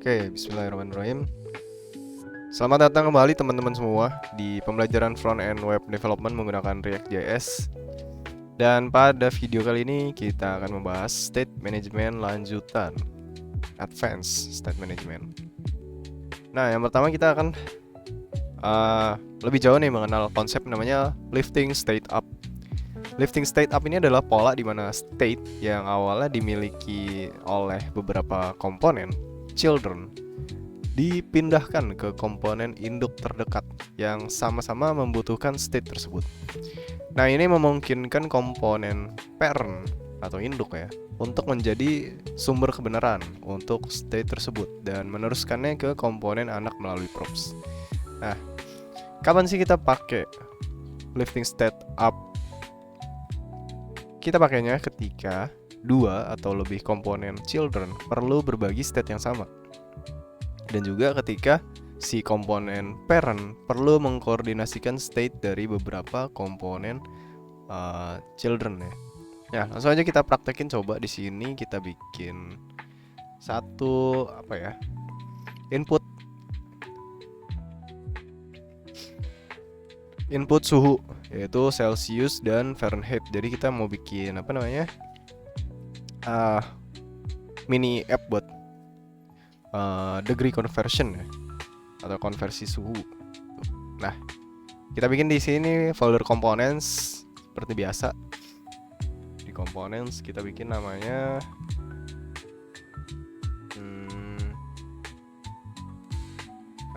Oke, bismillahirrahmanirrahim. Selamat datang kembali teman-teman semua di pembelajaran front-end web development menggunakan React.js. Dan pada video kali ini kita akan membahas state management lanjutan, advanced state management. Nah, yang pertama kita akan lebih jauh nih mengenal konsep namanya lifting state up. Lifting state up ini adalah pola di mana state yang awalnya dimiliki oleh beberapa komponen children dipindahkan ke komponen induk terdekat yang sama-sama membutuhkan state tersebut. Nah, ini memungkinkan komponen parent atau induk ya untuk menjadi sumber kebenaran untuk state tersebut dan meneruskannya ke komponen anak melalui props. Nah, kapan sih kita pakai lifting state up? Kita pakainya ketika dua atau lebih komponen children perlu berbagi state yang sama. Dan juga ketika si komponen parent perlu mengkoordinasikan state dari beberapa komponen children ya. Ya, langsung aja kita praktekin. Coba di sini kita bikin satu input suhu, yaitu Celsius dan Fahrenheit. Jadi kita mau bikin mini app buat degree conversion ya, atau konversi suhu. Nah, kita bikin di sini folder components seperti biasa. Di components kita bikin namanya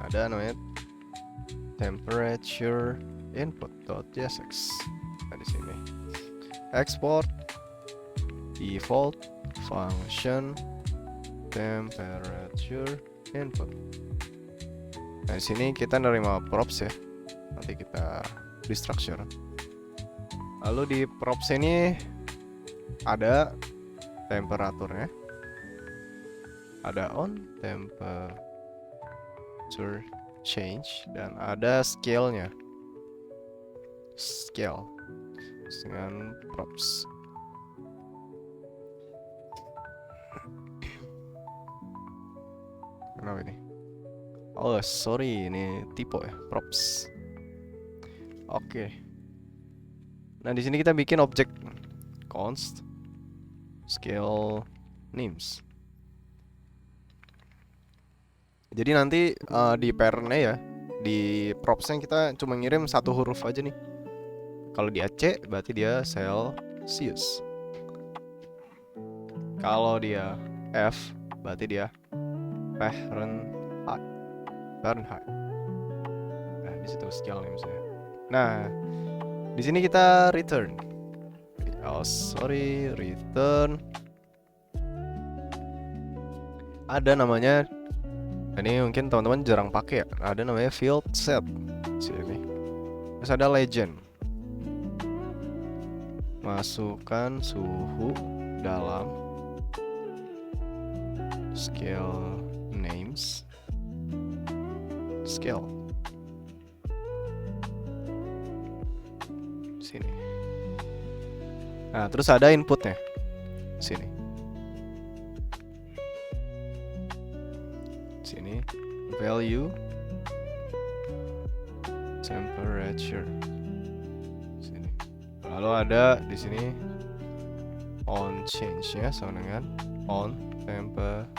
ada namanya temperature input.tsx. Nah, di sini export default function temperature input. Nah, di sini kita nerima props ya. Nanti kita restructure. Lalu di props ini ada temperaturnya, ada on temperature change, dan ada scale-nya. Scale dengan props. Kenapa ini? Oh, sorry, ini typo ya, props. Oke. Nah, di sini kita bikin objek const scale names. Jadi nanti di parent-nya ya, di props-nya kita cuma ngirim satu huruf aja nih. Kalau dia C berarti dia Celsius. Kalau dia F berarti dia Fahrenheit. Nah, di situ scale names ya. Nah, di sini kita return. Return. Ada namanya, ini mungkin teman-teman jarang pakai ya. Ada namanya field set sini. Terus ada legend. Masukkan suhu dalam scale names scale sini. Nah, terus ada inputnya sini. Sini value temperature sini. Lalu ada di sini on change ya, sama dengan on temperature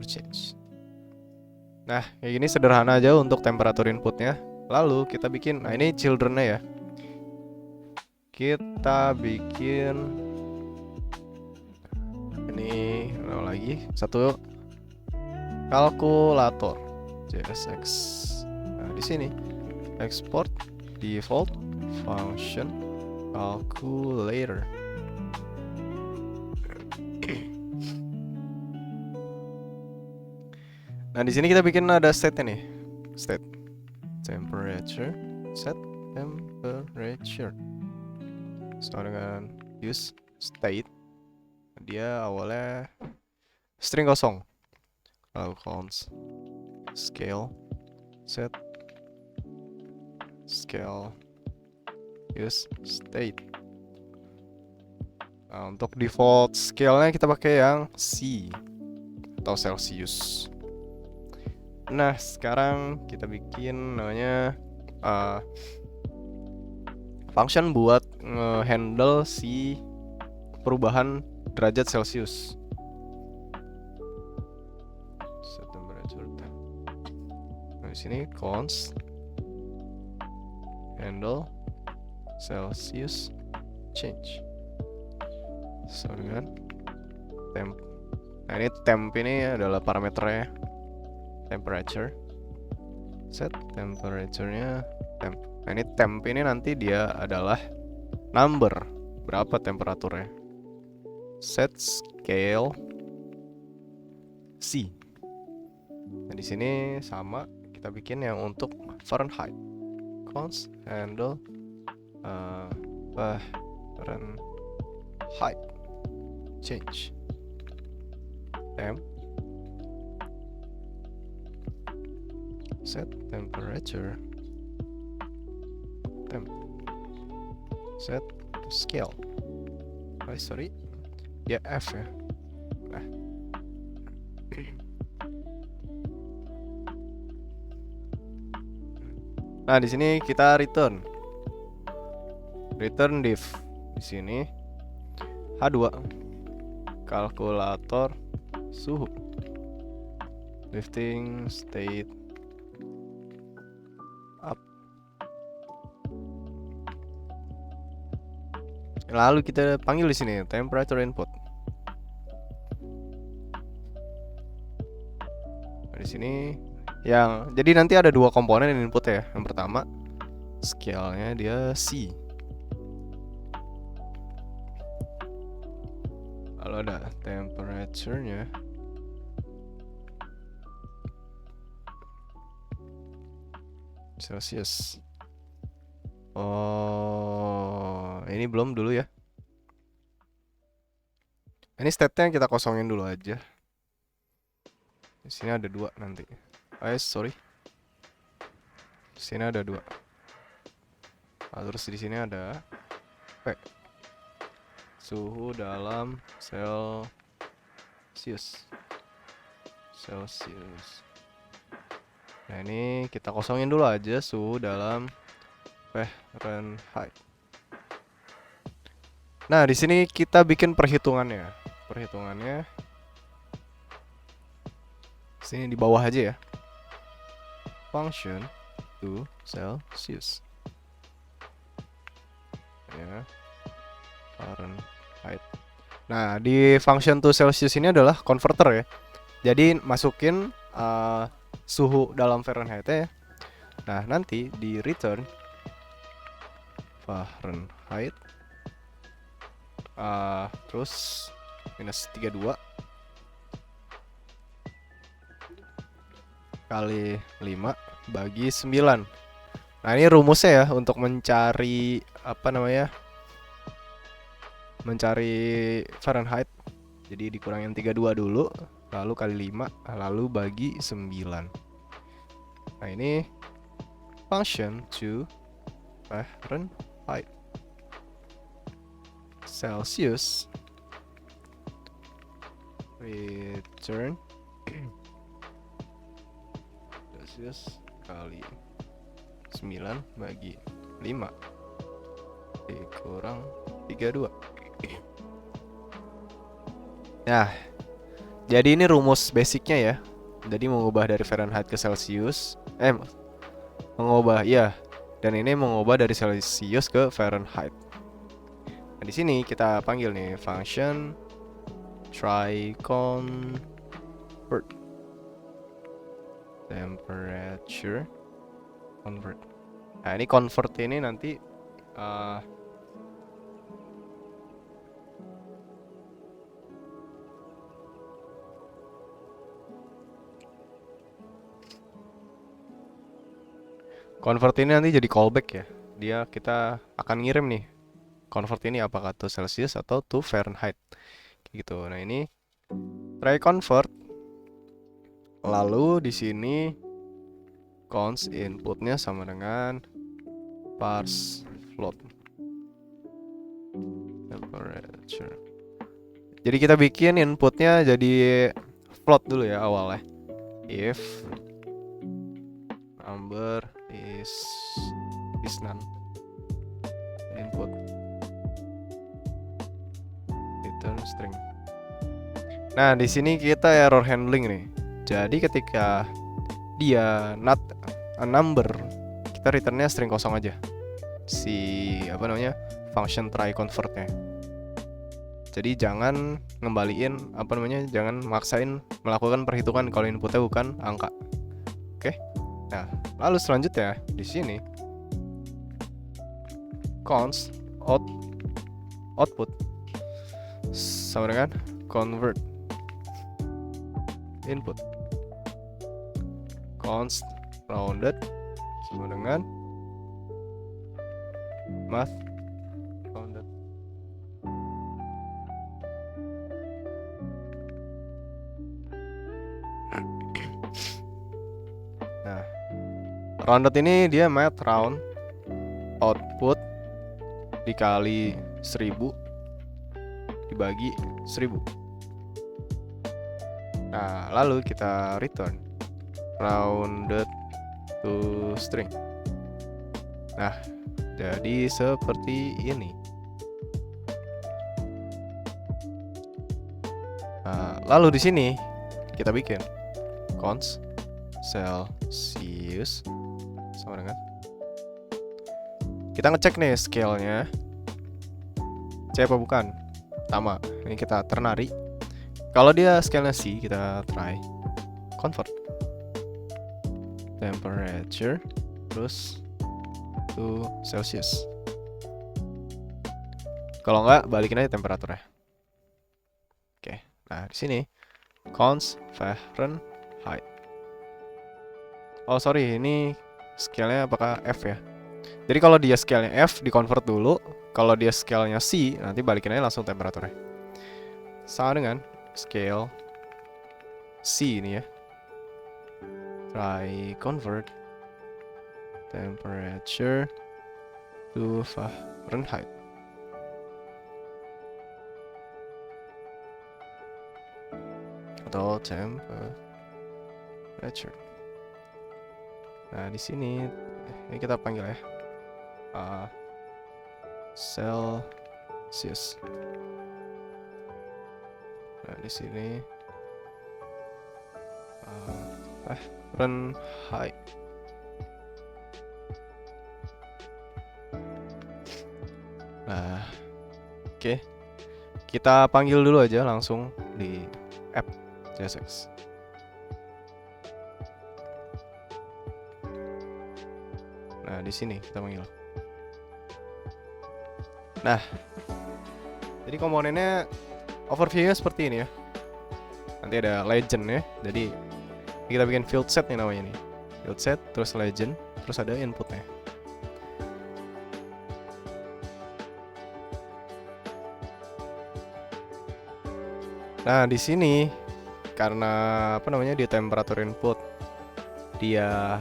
change. Nah, kayak gini sederhana aja untuk temperatur inputnya. Lalu kita bikin, nah ini children-nya ya. Kita bikin ini lagi satu kalkulator JSX. Nah, di sini export default function calculator. Nah, di sini kita bikin ada state nih. State temperature, set temperature. Sama dengan use state. Dia awalnya string kosong. Lalu const scale set scale use state. Nah, untuk default scale-nya kita pakai yang C atau Celsius. Nah, sekarang kita bikin namanya function buat nge-handle si perubahan derajat Celsius. Set temperature. Nah, di sini const handle Celsius change. So dengan temp. Nah, ini temp ini adalah parameternya. Temperature. Set temperature-nya temp. Nah, ini temp ini nanti dia adalah number, berapa temperaturnya. Set scale C. Nah, di sini sama kita bikin yang untuk Fahrenheit. Const handle Fahrenheit change. Temp. Set temperature temp. Set scale. Sorry. Ya F ya. Nah, di sini kita return diff. Di sini H2 kalkulator suhu lifting state up. Lalu kita panggil di sini temperature input. Nah, di sini jadi nanti ada dua komponen input ya. Yang pertama scale-nya dia C. Lalu ada temperature-nya Celsius. Oh, ini belum dulu ya. Ini state-nya kita kosongin dulu aja. Di sini ada dua nanti. Sorry. Di sini ada dua. Nah, terus di sini ada P. Suhu dalam Celsius. Nah, ini kita kosongin dulu aja suhu dalam Fahrenheit. Nah, di sini kita bikin perhitungannya. Sini di bawah aja ya. Function to Celsius. Ya. Fahrenheit. Nah, di function to Celsius ini adalah converter ya. Jadi masukin suhu dalam Fahrenheit ya. Nah, nanti di return Fahrenheit terus minus 32 kali 5 bagi 9. Nah, ini rumusnya ya untuk mencari mencari Fahrenheit. Jadi dikurangin 32 dulu, lalu kali 5, lalu bagi 9. Nah, ini function to Fahrenheit Celsius return Celsius kali 9 bagi 5 dikurang 32. Nah, jadi ini rumus basicnya ya. Jadi mengubah dari Fahrenheit ke Celsius, dan ini mengubah dari Celsius ke Fahrenheit. Nah, di sini kita panggil nih function try convert temperature convert. Nah, ini convert ini nanti convert ini nanti jadi callback ya. Kita akan ngirim nih convert ini apakah to Celsius atau to Fahrenheit gitu. Nah, ini try convert. Lalu di sini const inputnya sama dengan parse float temperature. Jadi kita bikin inputnya jadi plot dulu ya awalnya. If number is none, input return string. Nah, di sini kita error handling nih. Jadi ketika dia not a number, kita returnnya string kosong aja. Si function try convertnya. Jadi jangan ngembaliin jangan maksain melakukan perhitungan kalau inputnya bukan angka. Oke. Nah, lalu selanjutnya di sini const output sama dengan convert input. Const rounded sama dengan math rounded. Nah, rounded ini dia math round output dikali 1000 dibagi 1000. Nah, lalu kita return rounded to string. Nah, jadi seperti ini. Nah, lalu di sini kita bikin const Celsius sama dengan kita ngecek nih scale-nya C apa bukan. Pertama, ini kita ternary. Kalau dia scale-nya C, kita try convert temperature terus to Celsius. Kalau enggak, balikin aja temperaturnya. Oke. Nah, di sini const Fahrenheit. Oh, sorry, ini scale-nya apakah F ya? Jadi kalau dia scale-nya F, di-convert dulu. Kalau dia scale-nya C, nanti balikin aja langsung temperaturnya. Sama dengan scale C ini ya. Try convert temperature to Fahrenheit. Atau temperature. Nah, di sini ini kita panggil ya Celsius. Nah, di sini Fahrenheit. Nah, oke. Kita panggil dulu aja langsung di app JSX. Nah, di sini kita panggil. Nah, jadi komponennya overview-nya seperti ini ya. Nanti ada legend ya. Jadi kita bikin field set nih namanya nih. Field set, terus legend, terus ada inputnya. Nah, di sini karena dia temperatur input, dia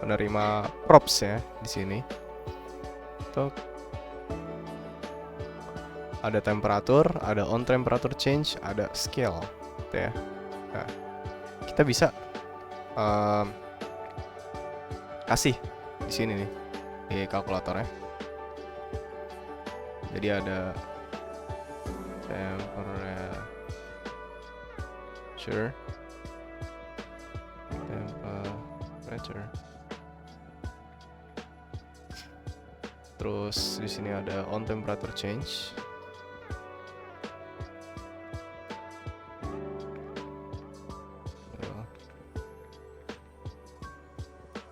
penerima props ya di sini. Tuh ada temperatur, ada on temperature change, ada scale, gitu ya. Nah, kita bisa kasih di sini nih di kalkulatornya. Jadi ada temperature. Terus di sini ada on temperature change.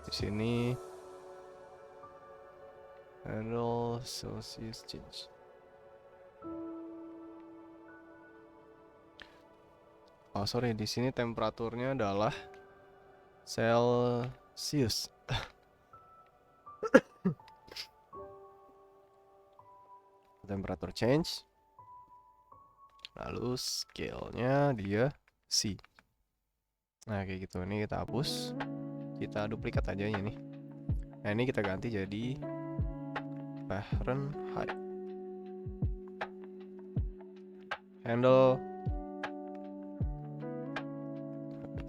Di sini handle Celsius change. Oh sorry, di sini temperaturnya adalah Celsius. Temperature change. Lalu scale-nya dia C. Nah kayak gitu. Ini kita hapus. Kita duplikat aja ini. Nah ini kita ganti jadi Fahrenheit. Handle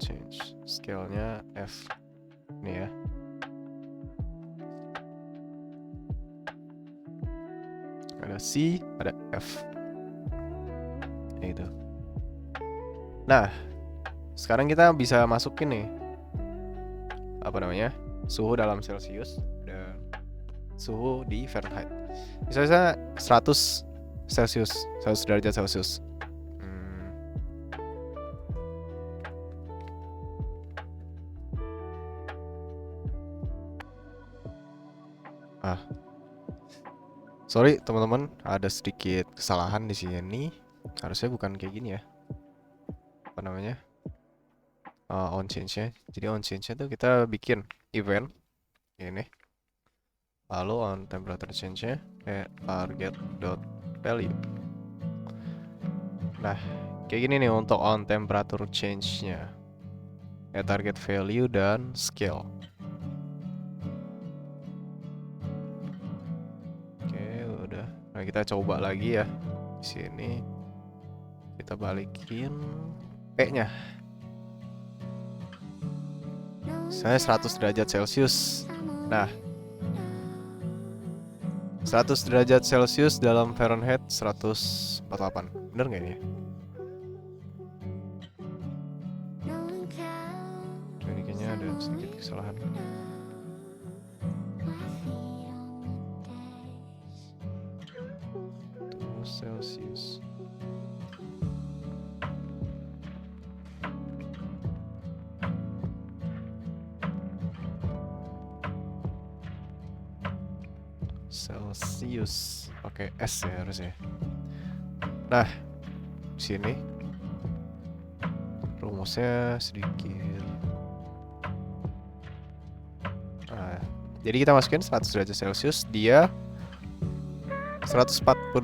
change. Scale-nya F. Ini ya. Ada C, ada F. Itu. Nah, sekarang kita bisa masukin nih suhu dalam Celsius dan suhu di Fahrenheit. Misalnya 100 Celsius, 100 derajat Celsius. Sorry teman-teman, ada sedikit kesalahan di sini. Harusnya bukan kayak gini ya. On change-nya. Jadi on change-nya tuh kita bikin event ini. Lalu on temperature change-nya target.value. Nah, kayak gini nih untuk on temperature change-nya. Target value dan scale. Nah, kita coba lagi ya. Di sini kita balikin P-nya. Saya 100 derajat Celcius. Nah, 100 derajat Celcius dalam Fahrenheit 148. Bener nggak ini? Ini kayaknya ada sedikit kesalahan. Celsius. Celsius pakai S ya harusnya. Nah, sini rumusnya sedikit. Jadi kita masukin 100 derajat Celcius, dia 148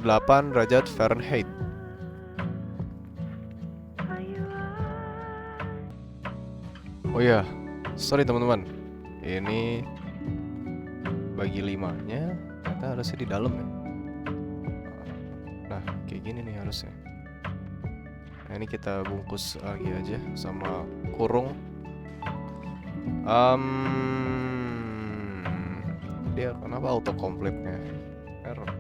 derajat Fahrenheit. Oh iya, sorry teman-teman. Ini bagi 5-nya ternyata harusnya di dalam ya. Nah, kayak gini nih harusnya. Nah, ini kita bungkus lagi aja sama kurung. Dia kenapa autocomplete-nya error?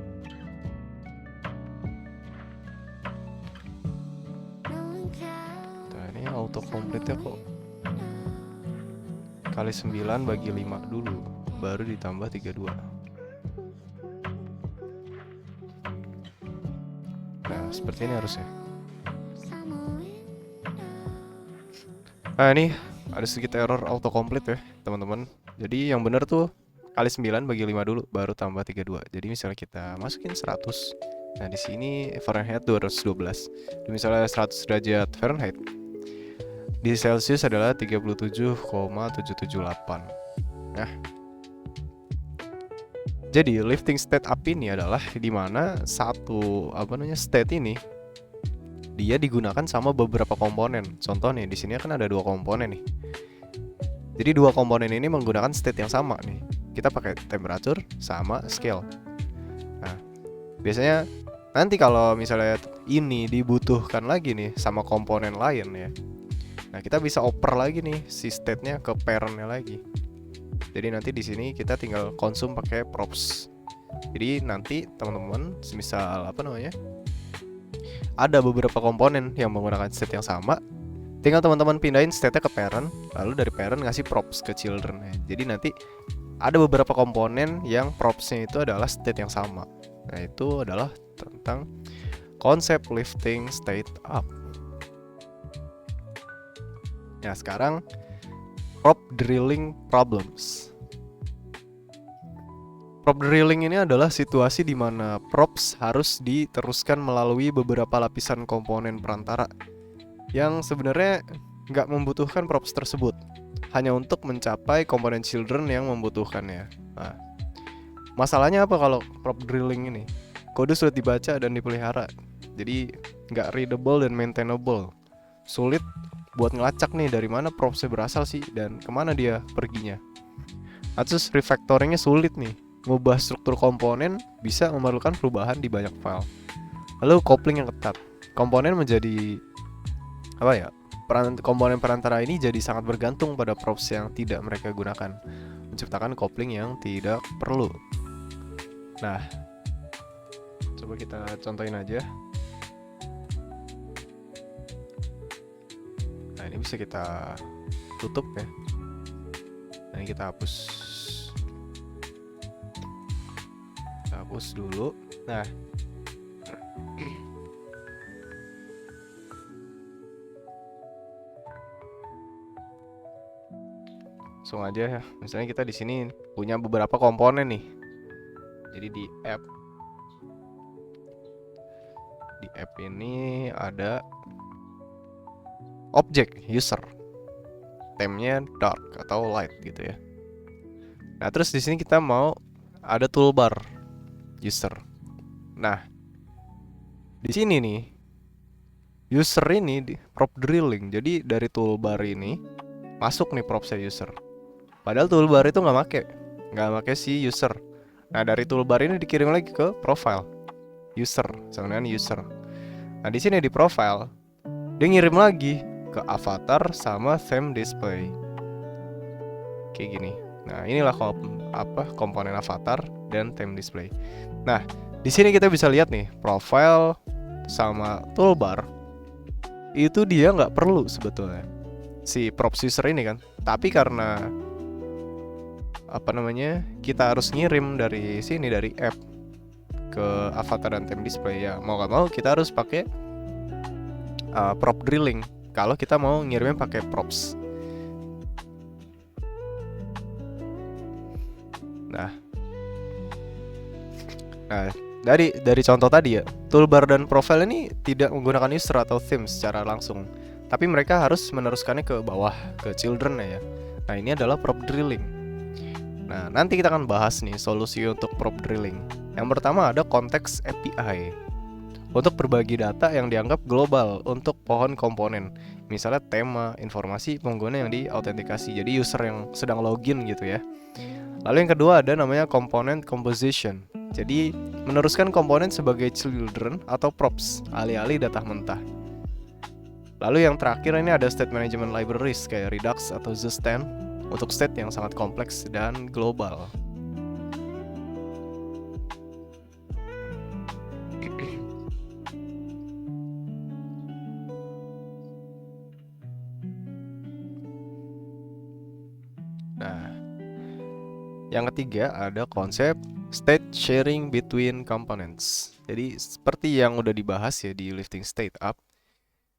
Autocomplete-nya kok kali 9 bagi 5 dulu, baru ditambah 32. Nah, seperti ini harusnya. Nah, ini ada sedikit error autocomplete ya, teman-teman. Jadi yang benar tuh kali 9 bagi 5 dulu, baru tambah 32. Jadi misalnya kita masukin 100. Nah, di sini Fahrenheit 212. Dan misalnya 100 derajat Fahrenheit di Celsius adalah 37,778. Nah, jadi lifting state up ini adalah di mana satu state ini dia digunakan sama beberapa komponen. Contohnya di sini kan ada 2 komponen nih. Jadi 2 komponen ini menggunakan state yang sama nih. Kita pakai temperature sama scale. Nah, biasanya nanti kalau misalnya ini dibutuhkan lagi nih sama komponen lain ya. Nah, kita bisa oper lagi nih si state-nya ke parent-nya lagi. Jadi nanti di sini kita tinggal konsum pakai props. Jadi nanti teman-teman semisal ada beberapa komponen yang menggunakan state yang sama, tinggal teman-teman pindahin state-nya ke parent, lalu dari parent ngasih props ke children. Jadi nanti ada beberapa komponen yang props-nya itu adalah state yang sama. Nah, itu adalah tentang konsep lifting state up. Nah, sekarang prop drilling problems. Prop drilling ini adalah situasi di mana props harus diteruskan melalui beberapa lapisan komponen perantara yang sebenarnya nggak membutuhkan props tersebut, hanya untuk mencapai komponen children yang membutuhkannya. Nah, masalahnya apa kalau prop drilling ini? Kode sudah dibaca dan dipelihara, jadi nggak readable dan maintainable. Sulit buat ngelacak nih dari mana propsnya berasal sih dan kemana dia perginya. Terus refactoringnya sulit nih. Ngubah struktur komponen bisa memerlukan perubahan di banyak file. Lalu coupling yang ketat. Komponen menjadi komponen perantara ini jadi sangat bergantung pada props yang tidak mereka gunakan, menciptakan coupling yang tidak perlu. Nah, coba kita contohin aja. Nah, ini bisa kita tutup ya. Nah, ini kita hapus. Kita hapus dulu. Nah, langsung aja ya. Misalnya kita di sini punya beberapa komponen nih. Jadi di app ini ada objek user, theme-nya dark atau light gitu ya. Nah, terus di sini kita mau ada toolbar user. Nah, di sini nih user ini di prop drilling. Jadi dari toolbar ini masuk nih propsnya user. Padahal toolbar itu nggak make si user. Nah, dari toolbar ini dikirim lagi ke profile user sama dengan user. Nah, di sini di profile dia ngirim lagi ke avatar sama theme display. Kayak gini. Nah, inilah komponen avatar dan theme display. Nah, di sini kita bisa lihat nih profile sama toolbar itu dia nggak perlu sebetulnya si props user ini kan. Tapi karena kita harus ngirim dari sini dari app ke avatar dan theme display ya, mau gak mau kita harus pakai prop drilling kalau kita mau ngirimnya pakai props. Nah, dari contoh tadi ya, toolbar dan profile ini tidak menggunakan user atau theme secara langsung, tapi mereka harus meneruskannya ke bawah ke children ya. Nah, ini adalah prop drilling. Nah, nanti kita akan bahas nih solusi untuk prop drilling. Yang pertama ada konteks API untuk berbagi data yang dianggap global untuk pohon komponen. Misalnya tema, informasi pengguna yang diautentikasi. Jadi user yang sedang login gitu ya. Lalu yang kedua ada namanya component composition. Jadi meneruskan komponen sebagai children atau props, alih-alih data mentah. Lalu yang terakhir ini ada state management libraries kayak Redux atau Zustand untuk state yang sangat kompleks dan global. Nah, yang ketiga ada konsep state sharing between components. Jadi seperti yang udah dibahas ya di lifting state up,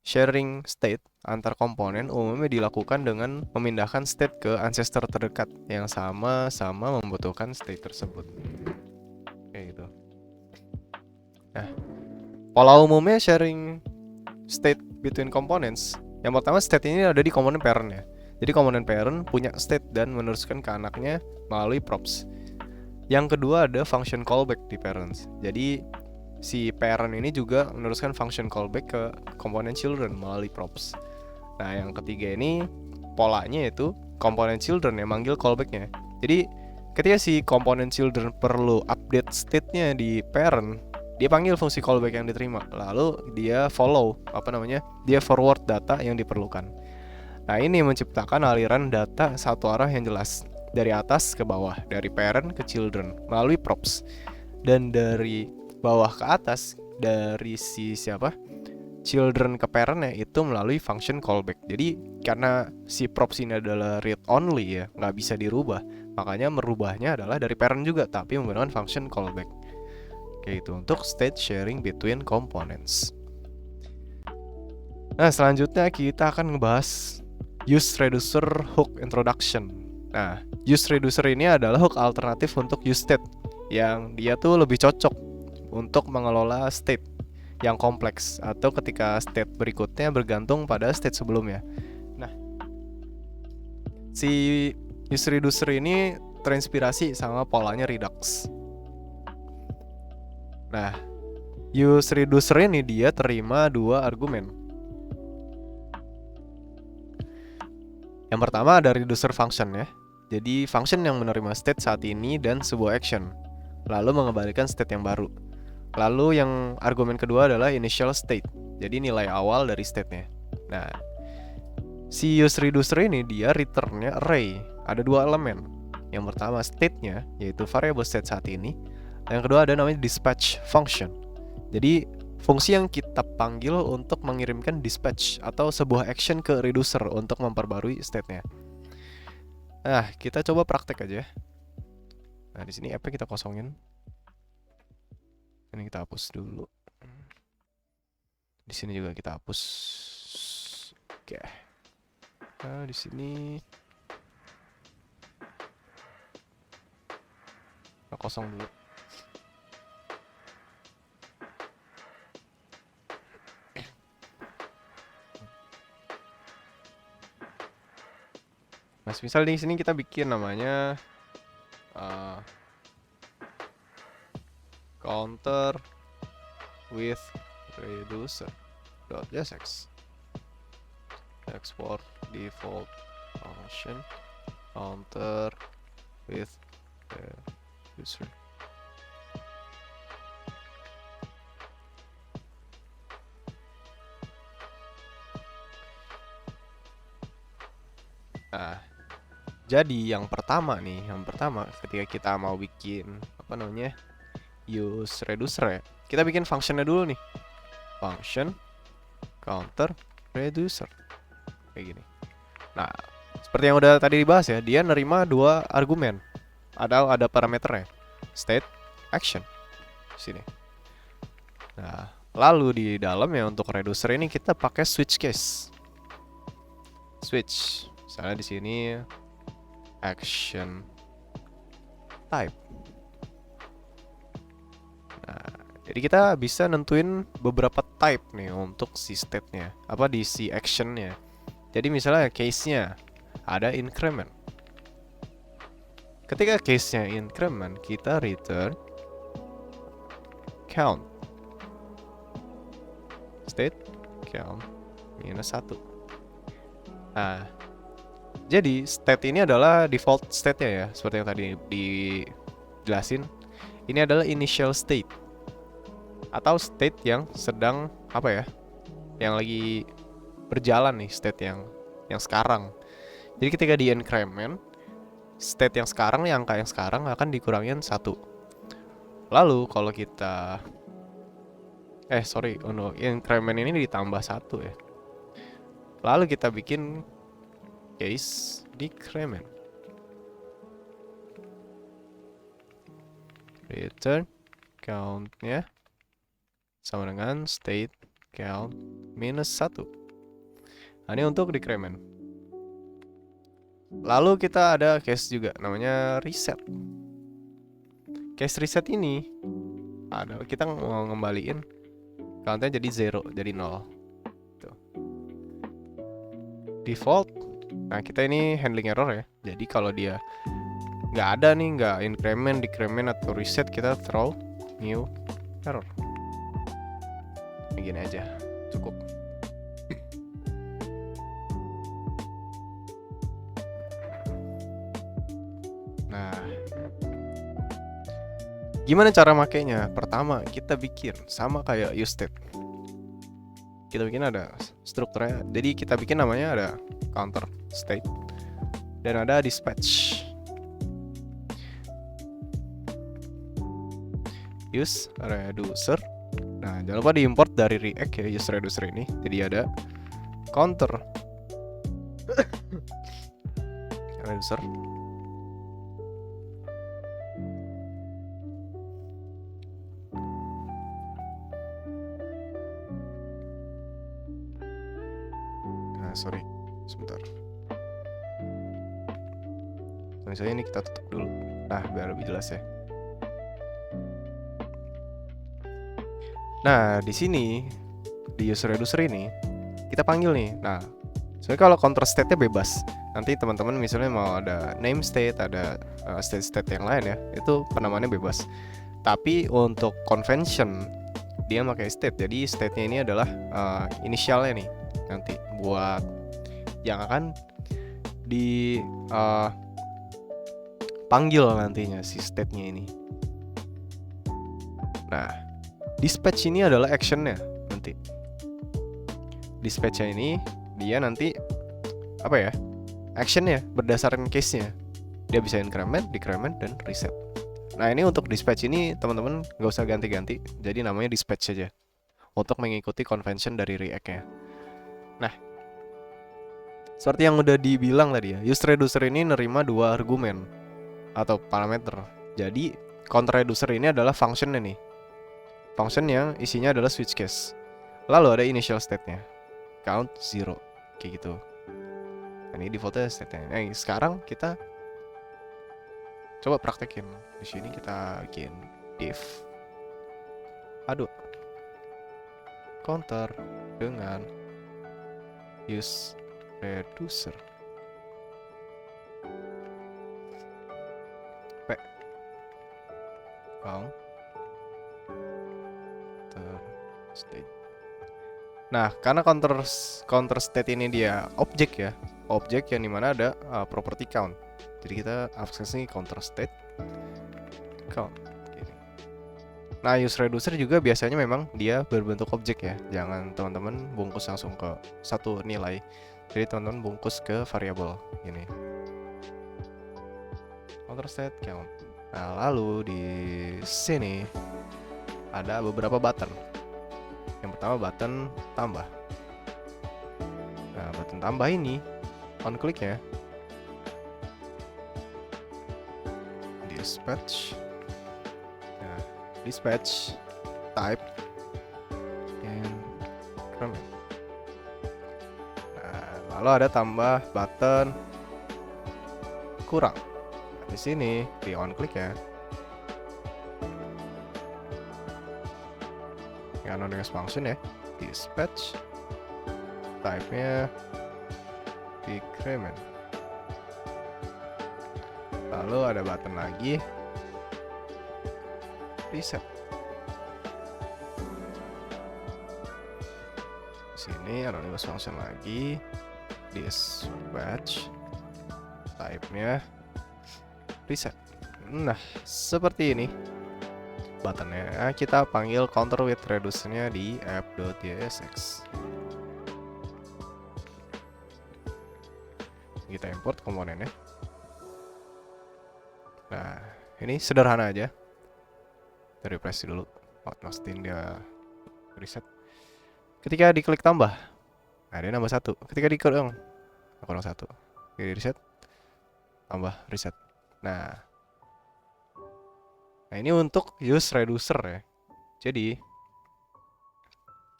sharing state antar komponen umumnya dilakukan dengan memindahkan state ke ancestor terdekat yang sama-sama membutuhkan state tersebut. Kayak gitu. Nah, pola umumnya sharing state between components. Yang pertama, state ini ada di komponen parent ya. Jadi komponen parent punya state dan meneruskan ke anaknya melalui props. Yang kedua ada function callback di parents. Jadi si parent ini juga meneruskan function callback ke komponen children melalui props. Nah, yang ketiga ini polanya itu komponen children yang manggil callbacknya. Jadi ketika si komponen children perlu update state-nya di parent, dia panggil fungsi callback yang diterima. Lalu dia dia forward data yang diperlukan. Nah, ini menciptakan aliran data satu arah yang jelas dari atas ke bawah, dari parent ke children melalui props. Dan dari bawah ke atas dari children ke parentnya itu melalui function callback. Jadi karena si props ini adalah read only ya, nggak bisa dirubah, makanya merubahnya adalah dari parent juga tapi menggunakan function callback. Kayak itu untuk state sharing between components. Nah, selanjutnya kita akan ngebahas use reducer hook introduction. Nah, use reducer ini adalah hook alternatif untuk use state yang dia tuh lebih cocok untuk mengelola state yang kompleks atau ketika state berikutnya bergantung pada state sebelumnya. Nah, si use reducer ini terinspirasi sama polanya Redux. Nah, use reducer ini dia terima dua argumen. Yang pertama ada reducer function ya. Jadi function yang menerima state saat ini dan sebuah action, lalu mengembalikan state yang baru. Lalu yang argumen kedua adalah initial state, jadi nilai awal dari state-nya. Nah, Si use reducer ini dia returnnya array. Ada dua elemen. Yang pertama state-nya, yaitu variable state saat ini. Yang kedua ada namanya dispatch function. Jadi fungsi yang kita panggil untuk mengirimkan dispatch atau sebuah action ke reducer untuk memperbarui state-nya. Nah, kita coba praktek aja. Nah, di sini app-nya kita kosongin. Ini kita hapus dulu. Di sini juga kita hapus. Oke. Nah, di sini kita kosong dulu. Nah, misal di sini kita bikin namanya counter with reducer.jsx. Export default function counter with reducer. Nah, jadi yang pertama ketika kita mau bikin use reducer ya, kita bikin functionnya dulu nih, function counter reducer kayak gini. Nah, seperti yang udah tadi dibahas ya, dia nerima dua argumen, ada parameternya, state, action sini. Nah, lalu di dalam ya untuk reducer ini kita pakai switch case. Switch, misalnya di sini action type. Nah, jadi kita bisa nentuin beberapa type nih untuk si state-nya, di si action-nya. Jadi misalnya case-nya ada increment. Ketika case-nya increment, kita return count. State count -1. Nah, jadi state ini adalah default state-nya ya, seperti yang tadi dijelasin. Ini adalah initial state atau state yang sedang yang lagi berjalan nih, state yang sekarang. Jadi ketika di increment, state yang sekarang, angka yang sekarang akan dikurangin 1. Lalu kalau kita increment ini ditambah 1 ya. Lalu kita bikin case decrement. Return count-nya sama dengan state count -1. Nah, ini untuk decrement. Lalu kita ada case juga namanya reset. Case reset ini kita mau ngembaliin count-nya jadi 0, jadi 0. Tuh. Default. Nah, kita ini handling error ya. Jadi kalau dia nggak increment, decrement atau reset, kita throw new error. Begini aja, cukup. Nah, gimana cara makainya? Pertama, kita bikin sama kayak use state. Kita bikin ada strukturnya. Jadi kita bikin namanya ada counter state dan ada dispatch. Use reducer. Nah, jangan lupa diimport dari React ya use reducer ini. Jadi ada counter reducer. Nah, sorry, sebentar. Misalnya ini kita tutup dulu. Nah, biar lebih jelas ya. Nah, di sini di use reducer ini kita panggil nih. Nah, soalnya kalau counter state-nya bebas. Nanti teman-teman misalnya mau ada name state, ada state yang lain ya, itu penamaannya bebas. Tapi untuk convention dia pakai state. Jadi state-nya ini adalah inisialnya nih. Nanti buat yang akan di panggil nantinya si state-nya ini. Nah, dispatch ini adalah action-nya nanti. Dispatch-nya ini dia nanti apa ya, actionnya berdasarkan case-nya. Dia bisa increment, decrement, dan reset. Nah ini untuk dispatch ini teman-teman nggak usah ganti-ganti, jadi namanya dispatch saja untuk mengikuti convention dari React-nya. Nah, seperti yang udah dibilang tadi ya, use reducer ini nerima 2 argumen atau parameter. Jadi counter reducer ini adalah function-nya nih, function yang isinya adalah switch case. Lalu ada initial state-nya, count 0, kayak gitu. Ini defaultnya state-nya. Nah sekarang kita coba praktekin. Di sini kita bikin div aduh counter dengan use reducer p count state. Nah karena counter state ini dia objek ya, objek yang dimana ada property count. Jadi kita akses nih counter state count. Nah use reducer juga biasanya memang dia berbentuk objek ya. Jangan teman-teman bungkus langsung ke satu nilai. Jadi teman-teman bungkus ke variabel ini. Counter state count. Nah lalu di sini ada beberapa button. Yang pertama button tambah. Nah button tambah ini on click ya, dispatch. Nah dispatch type increment. Nah lalu ada tambah button kurang. Nah, di sini di on click ya. Anonymous function ya, dispatch type-nya decrement. Lalu ada button lagi reset. Sini anonymous function lagi, dispatch type-nya reset. Nah seperti ini buttonnya. Kita panggil counter with reduce-nya di app.jsx. Kita import komponennya. Nah ini sederhana aja. Kita refresh dulu, pastiin dia reset. Ketika diklik tambah, nah dia nambah 1. Ketika dikurang, kurang 1. Jadi reset, tambah reset. Nah ini untuk use reducer ya. Jadi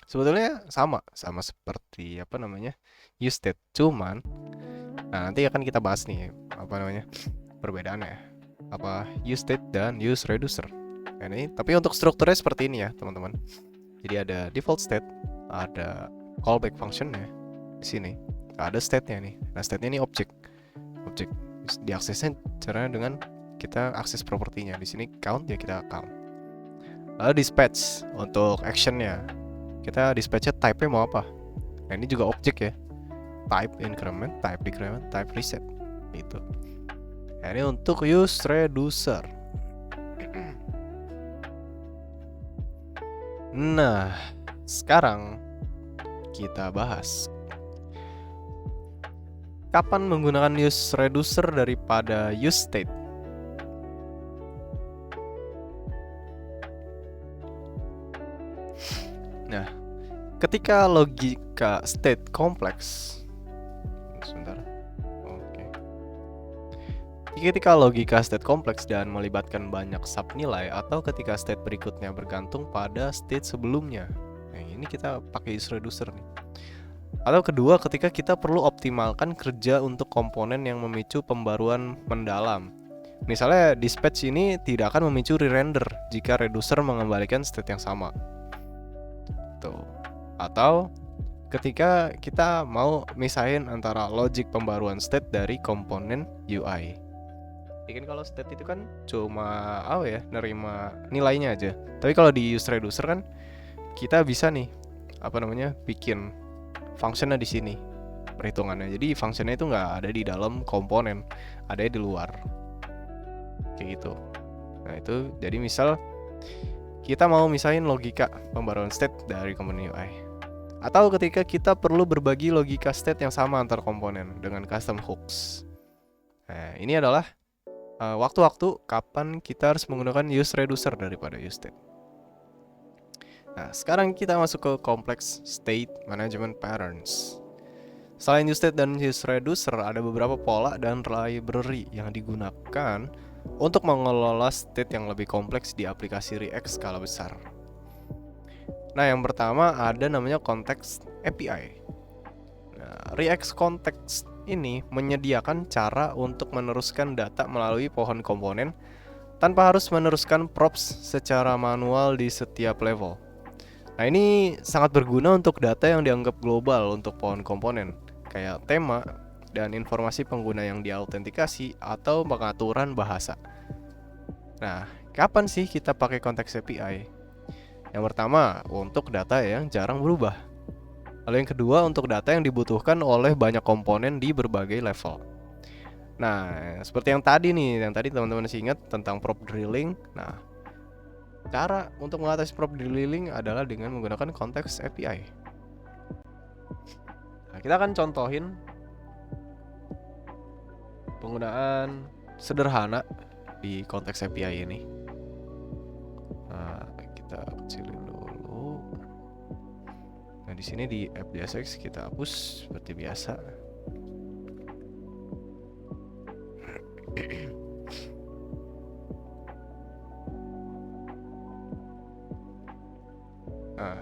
sebetulnya sama seperti apa namanya use state, cuman nah nanti akan kita bahas nih apa namanya perbedaannya, apa use state dan use reducer. Nah, ini tapi untuk strukturnya seperti ini ya teman-teman. Jadi ada default state, ada callback functionnya di sini, ada state-nya nih. Nah state-nya ini objek diaksesnya caranya dengan kita akses propertinya. Di sini count ya, kita count. Lalu dispatch untuk actionnya, kita dispatchnya type-nya mau apa. Nah ini juga objek ya, type increment, type decrement, type reset itu. Nah, ini untuk use reducer. Nah sekarang kita bahas kapan menggunakan use reducer daripada use state. Nah, ketika logika state kompleks, sebentar. Oke. Ketika logika state kompleks dan melibatkan banyak subnilai, atau ketika state berikutnya bergantung pada state sebelumnya. Nah, ini kita pakai use reducer nih. Atau kedua, ketika kita perlu optimalkan kerja untuk komponen yang memicu pembaruan mendalam. Misalnya dispatch ini tidak akan memicu re-render jika reducer mengembalikan state yang sama. Tuh. Atau ketika kita mau misahin antara logic pembaruan state dari komponen UI. Jadi kan kalau state itu kan cuma nerima nilainya aja. Tapi kalau di use reducer kan kita bisa nih bikin functionnya di sini perhitungannya. Jadi functionnya itu nggak ada di dalam komponen, ada di luar. Kayak gitu. Nah itu jadi misal kita mau misahin logika pembaruan state dari komponen UI. Atau ketika kita perlu berbagi logika state yang sama antar komponen dengan custom hooks. Nah, ini adalah waktu-waktu kapan kita harus menggunakan use reducer daripada use state. Nah, sekarang kita masuk ke complex state management patterns. Selain use state dan use reducer, ada beberapa pola dan library yang digunakan untuk mengelola state yang lebih kompleks di aplikasi React skala besar. Nah, yang pertama ada namanya Context API. Nah, React Context ini menyediakan cara untuk meneruskan data melalui pohon komponen tanpa harus meneruskan props secara manual di setiap level. Nah, ini sangat berguna untuk data yang dianggap global untuk pohon komponen, kayak tema dan informasi pengguna yang diautentikasi atau pengaturan bahasa. Nah, kapan sih kita pakai Context API? Yang pertama, untuk data yang jarang berubah. Lalu yang kedua, untuk data yang dibutuhkan oleh banyak komponen di berbagai level. Nah, seperti yang tadi teman-teman masih ingat tentang prop drilling. Nah, cara untuk mengatasi prop drilling adalah dengan menggunakan Context API. Nah, kita akan contohin penggunaan sederhana di Context API ini. Nah, kita kecilin dulu. Nah, di sini di app.jsx kita hapus seperti biasa. Nah,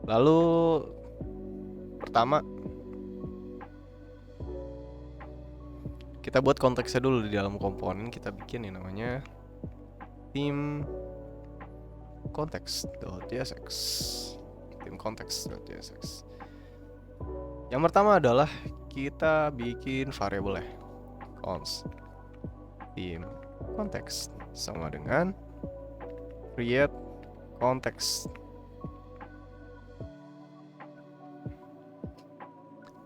lalu pertama kita buat konteksnya dulu di dalam komponen. Kita bikin yang namanya theme context.jsx. Theme context.jsx. Yang pertama adalah kita bikin variabel const theme context sama dengan create context.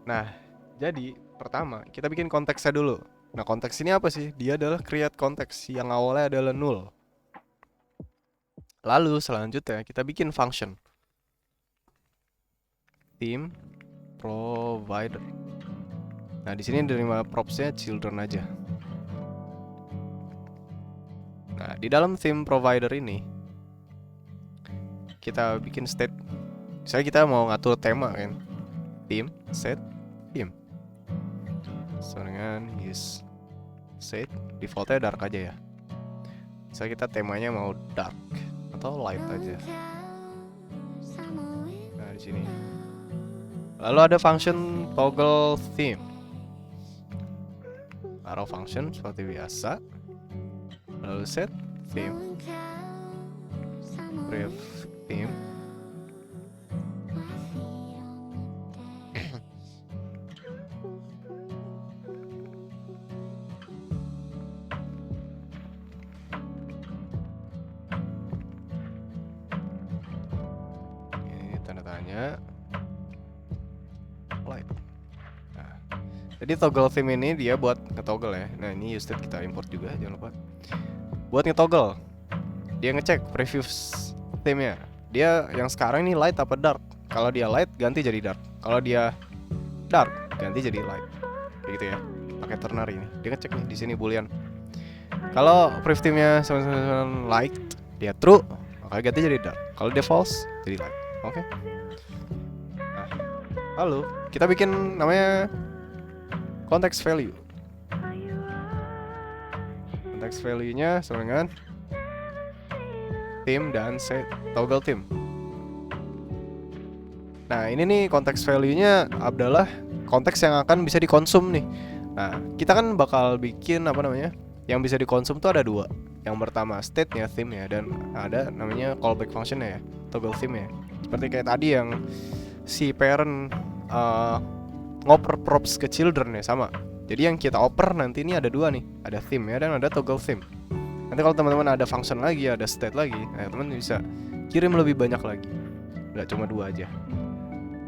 Nah, jadi pertama kita bikin konteksnya dulu. Nah, konteks ini apa sih? Dia adalah create context yang awalnya adalah null. Lalu selanjutnya kita bikin function theme provider. Nah, di sini nerima propsnya children aja. Nah, di dalam theme provider ini kita bikin state. Misalnya kita mau ngatur tema kan, theme set theme. So dengan use set defaultnya dark aja ya. Misalnya kita temanya mau dark atau light aja. Nah, di sini. Lalu ada function toggle theme. Taruh function seperti biasa. Lalu set theme, brief theme. Ini tanda tanya light. Nah, jadi toggle theme ini dia buat ngetoggle ya. Nah, ini use state kita import juga, jangan lupa. Buat ngetoggle, dia ngecek previous theme-nya. Dia yang sekarang ini light apa dark. Kalau dia light ganti jadi dark. Kalau dia dark ganti jadi light. Kayak gitu ya. Pakai ternary ini. Dia ngecek nih di sini boolean. Kalau prev theme-nya sama light, dia true, maka ganti jadi dark. Kalau dia false, jadi light. Oke. Nah, lalu kita bikin namanya context value. Context value-nya sama dengan theme dan set toggle theme. Nah, ini nih context value-nya adalah konteks yang akan bisa dikonsum nih. Nah, kita kan bakal bikin apa namanya? Yang bisa dikonsum tuh ada dua. Yang pertama state-nya, theme-nya, dan ada namanya callback function-nya ya, toggle theme-nya. Seperti kayak tadi yang si parent ngoper props ke children ya, sama. Jadi yang kita oper nanti ini ada dua nih, ada theme ya dan ada toggle theme. Nanti kalau teman-teman ada function lagi, ada state lagi, nah teman bisa kirim lebih banyak lagi, nggak cuma dua aja.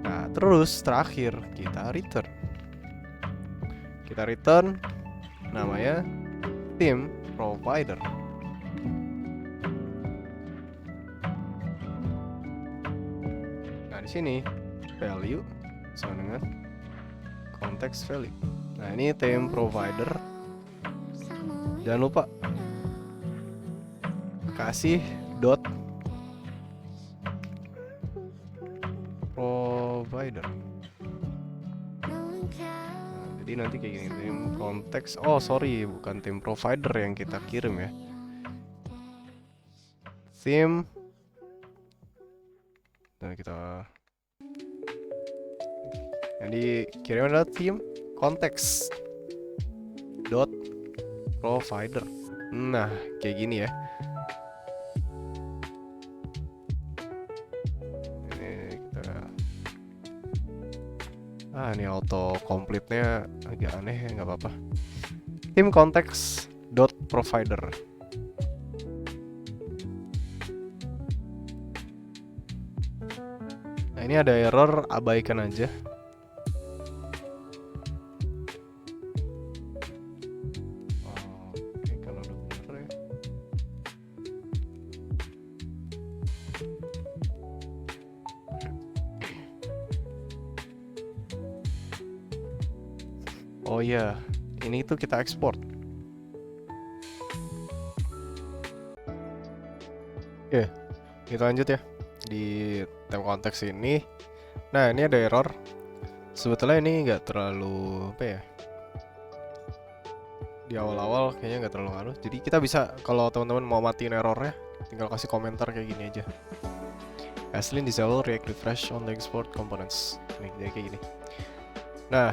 Nah, terus terakhir kita return. Kita return namanya theme provider. Nah, di sini value sama dengan context value. Nah, ini theme provider. Jangan lupa kasih dot provider. Nah, jadi nanti kayak gini, theme context. Oh sorry, bukan theme provider yang kita kirim ya. Theme. Nah, kita yang dikirim adalah theme context dot provider. Nah, kayak gini ya. Ini auto complete-nya agak aneh ya, nggak apa-apa. Theme context dot provider. Nah, ini ada error, abaikan aja. Oke, kalau udah bener ya. Oh iya, ini tuh kita ekspor. Oke, kita lanjut ya di theme konteks ini. Nah, ini ada error. Sebetulnya ini nggak terlalu apa ya? Di awal-awal kayaknya nggak terlalu harus. Jadi kita bisa, kalau teman-teman mau matiin errornya, tinggal kasih komentar kayak gini aja. Asli disable React refresh on the export components. Ini jadi kayak gini. Nah,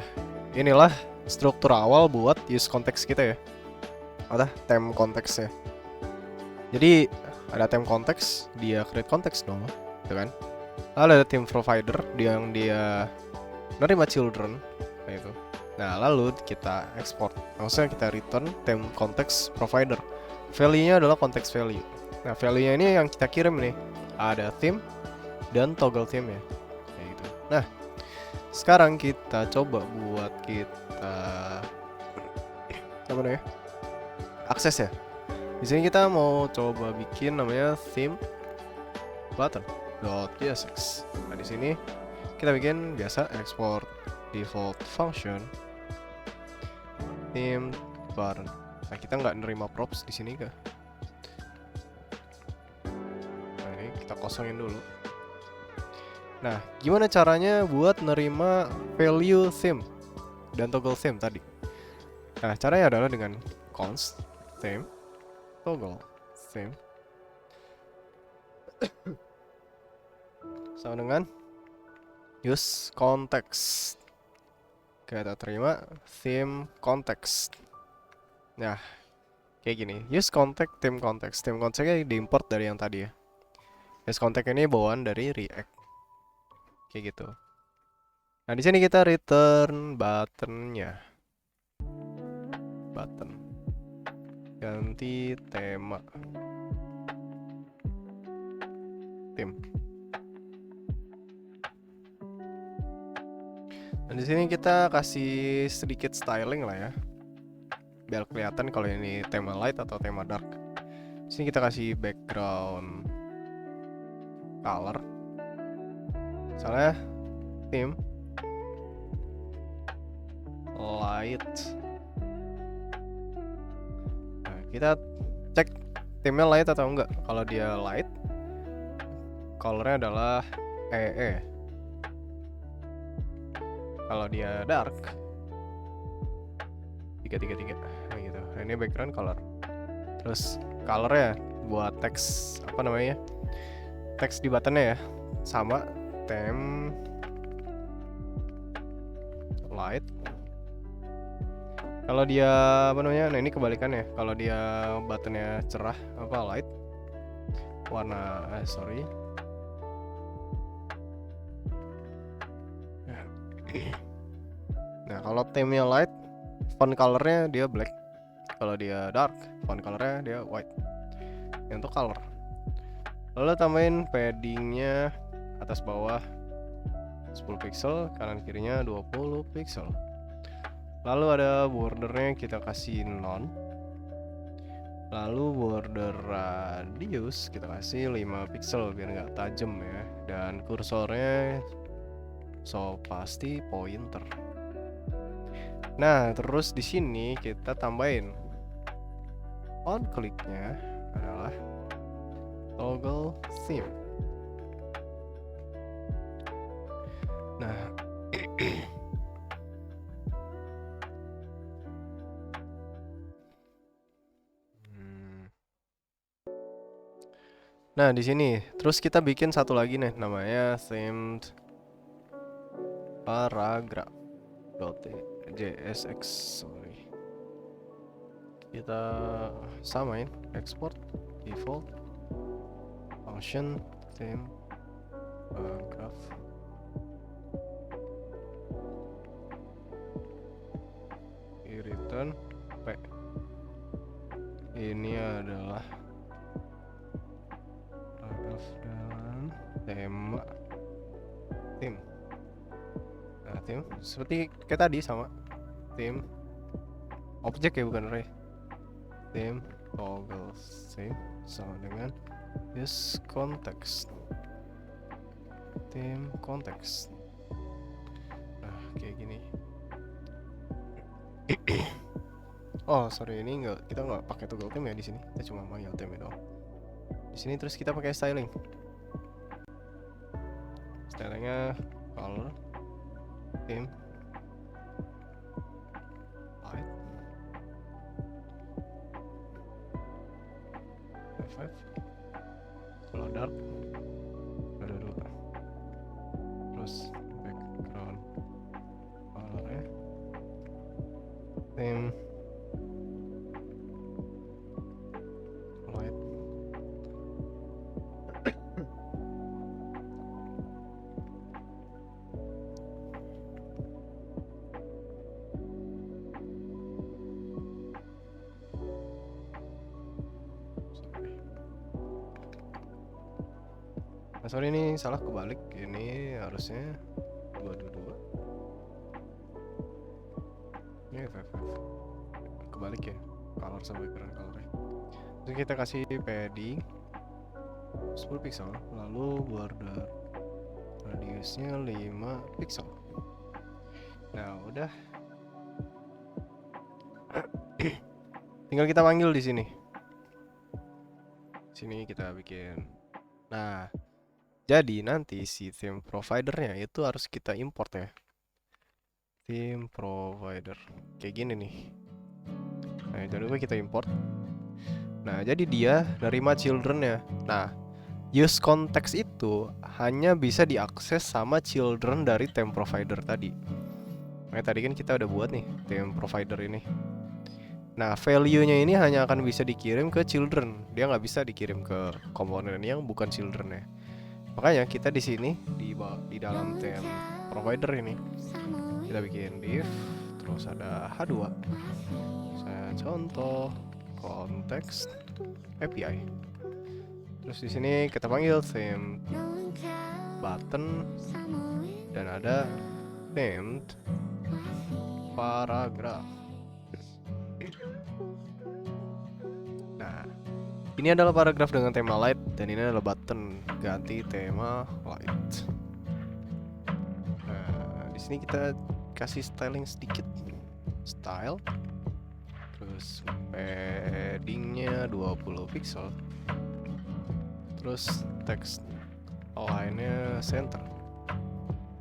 inilah struktur awal buat use context kita ya. Ada theme konteksnya. Jadi ada theme konteks, dia create konteks dong, gitu kan? Lalu ada theme provider, yang dia nerima children, kayak itu. Nah, lalu kita export. Maksudnya kita return theme context provider. Value-nya adalah context value. Nah, value-nya ini yang kita kirim nih. Ada theme dan toggle theme-nya. Kayak gitu. Nah, sekarang kita coba buat kita apa namanya? Akses ya. Di sini kita mau coba bikin namanya theme button.csx. Nah, di sini kita bikin biasa export default function theme button. Nah, kita nggak nerima props di sini kah? Nah, ini kita kosongin dulu. Nah, gimana caranya buat nerima value theme dan toggle theme tadi? Nah, caranya adalah dengan const theme toggle theme sama dengan use context. Kita terima theme context. Nah, kayak gini. Use context theme context. Theme context-nya diimport dari yang tadi ya. Use context ini bawaan dari React. Kayak gitu. Nah, di sini kita return button-nya. Button. Ganti tema. Theme. Dan di sini kita kasih sedikit styling lah ya. Biar kelihatan kalau ini tema light atau tema dark. Di sini kita kasih background color. Misalnya theme light. Nah, kita cek theme-nya light atau enggak. Kalau dia light, colornya adalah EE. Kalau dia dark 333 nah gitu. Nah, ini background color. Terus colornya buat teks apa namanya? Teks di buttonnya ya. Sama theme light. Kalau dia apa namanya? Nah, ini kebalikannya. Kalau dia buttonnya cerah apa light warna sorry. Nah, kalau theme-nya light, font color-nya dia black. Kalau dia dark, font color-nya dia white. Ini untuk color. Lalu tambahin padding-nya atas bawah 10 pixel, kanan kirinya 20 pixel. Lalu ada bordernya kita kasih none. Lalu border radius kita kasih 5 pixel biar nggak tajam ya. Dan kursornya pasti pointer. Nah, terus di sini kita tambahin on kliknya adalah toggle theme. Nah, nah di sini terus kita bikin satu lagi nih namanya themed paragraph.jsx. Sorry. Kita samain export default function theme paragraph. Return P. Ini adalah paragraph dalam tema theme. Nah, theme seperti kayak tadi sama theme objek ya, bukan array. Theme toggle theme sama dengan use context. Theme context. Nah, kayak gini. Oh sorry, ini kita nggak pakai toggle theme ya di sini. Kita cuma manggil theme doang. Di sini terus kita pakai styling. Stylingnya color, theme, light, F5, kalau dark, ada dulu. Terus background colornya, theme, light. Nah, sorry ini salah kebalik. Ini harusnya 222. Ini FFF. Kebalik ya. Color sama background colornya. Terus kita kasih padding 10 pixel. Lalu border radiusnya 5 pixel. Nah, udah. Tinggal kita panggil di sini. Sini kita bikin. Nah, jadi nanti si theme providernya itu harus kita import ya. Theme provider kayak gini nih. Nah, jangan lupa kita import. Nah, jadi dia nerima children-nya. Nah, use context itu hanya bisa diakses sama children dari theme provider tadi. Nah, tadi kan kita udah buat nih theme provider ini. Nah, value-nya ini hanya akan bisa dikirim ke children. Dia nggak bisa dikirim ke komponen yang bukan children-nya. Makanya kita di sini di dalam theme provider ini kita bikin div, terus ada H2. Saya contoh context API. Terus di sini kita panggil theme button dan ada named paragraph. Nah, ini adalah paragraf dengan tema light dan ini adalah button ganti tema light. Nah, di sini kita kasih styling sedikit, style, terus paddingnya 20 pixel, terus text align-nya center.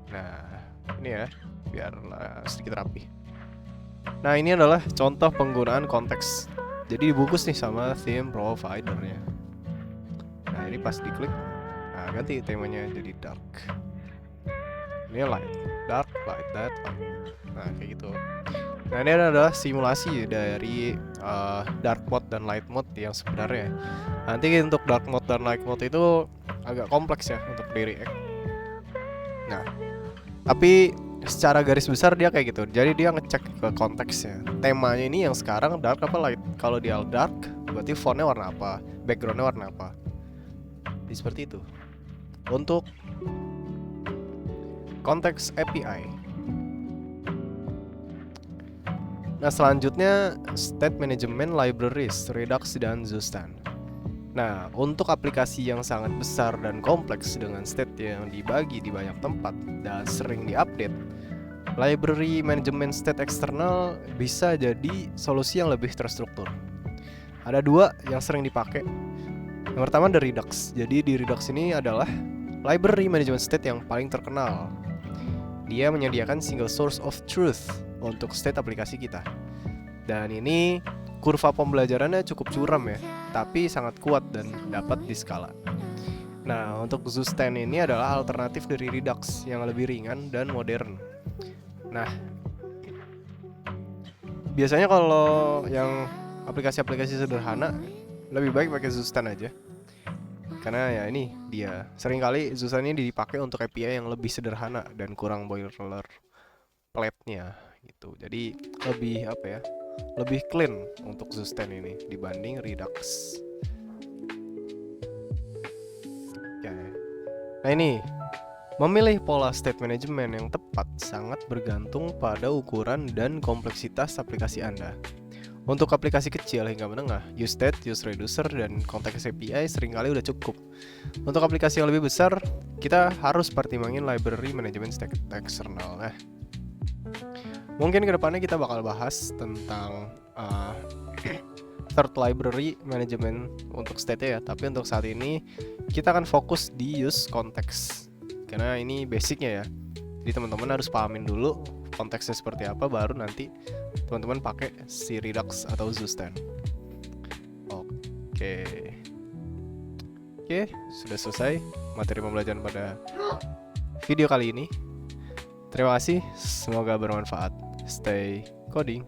Nah, ini ya, biar sedikit rapi. Nah, ini adalah contoh penggunaan konteks. Jadi dibungkus nih sama theme providernya. Nah, ini pas diklik, nah ganti temanya jadi dark. Ini light, dark, light, light. Nah, kayak gitu. Nah, ini adalah simulasi dari dark mode dan light mode yang sebenarnya. Nanti untuk dark mode dan light mode itu agak kompleks ya untuk di React. Nah, tapi secara garis besar dia kayak gitu. Jadi dia ngecek ke konteksnya. Temanya ini yang sekarang dark apa light. Kalau dia dark, berarti fontnya warna apa, backgroundnya warna apa. Jadi seperti itu. Untuk konteks API. Nah, selanjutnya state management libraries, Redux dan Zustan. Nah, untuk aplikasi yang sangat besar dan kompleks dengan state yang dibagi di banyak tempat dan sering diupdate, library management state eksternal bisa jadi solusi yang lebih terstruktur. Ada dua yang sering dipakai. Yang pertama dari Redux. Jadi di Redux ini adalah library management state yang paling terkenal. Dia menyediakan single source of truth untuk state aplikasi kita. Dan ini kurva pembelajarannya cukup curam ya, tapi sangat kuat dan dapat diskala. Nah, untuk Zustan ini adalah alternatif dari Redux yang lebih ringan dan modern. Nah, biasanya kalau yang aplikasi-aplikasi sederhana lebih baik pakai Zustan aja. Karena ya ini dia, seringkali Zustan ini dipakai untuk API yang lebih sederhana dan kurang boilerplate-nya gitu. Jadi lebih lebih clean untuk Zustan ini dibanding Redux. Oke. Nah ini, memilih pola state management yang tepat sangat bergantung pada ukuran dan kompleksitas aplikasi Anda. Untuk aplikasi kecil hingga menengah, use state, use reducer, dan konteks API seringkali udah cukup. Untuk aplikasi yang lebih besar, kita harus pertimbangin library management state eksternal. Nah, mungkin kedepannya kita bakal bahas tentang third library management untuk state ya. Tapi untuk saat ini kita akan fokus di use context, karena ini basicnya ya. Jadi teman-teman harus pahamin dulu konteksnya seperti apa, baru nanti teman-teman pakai si Redux atau Zustan. Oke, sudah selesai materi pembelajaran pada video kali ini. Terima kasih, semoga bermanfaat. Stay coding.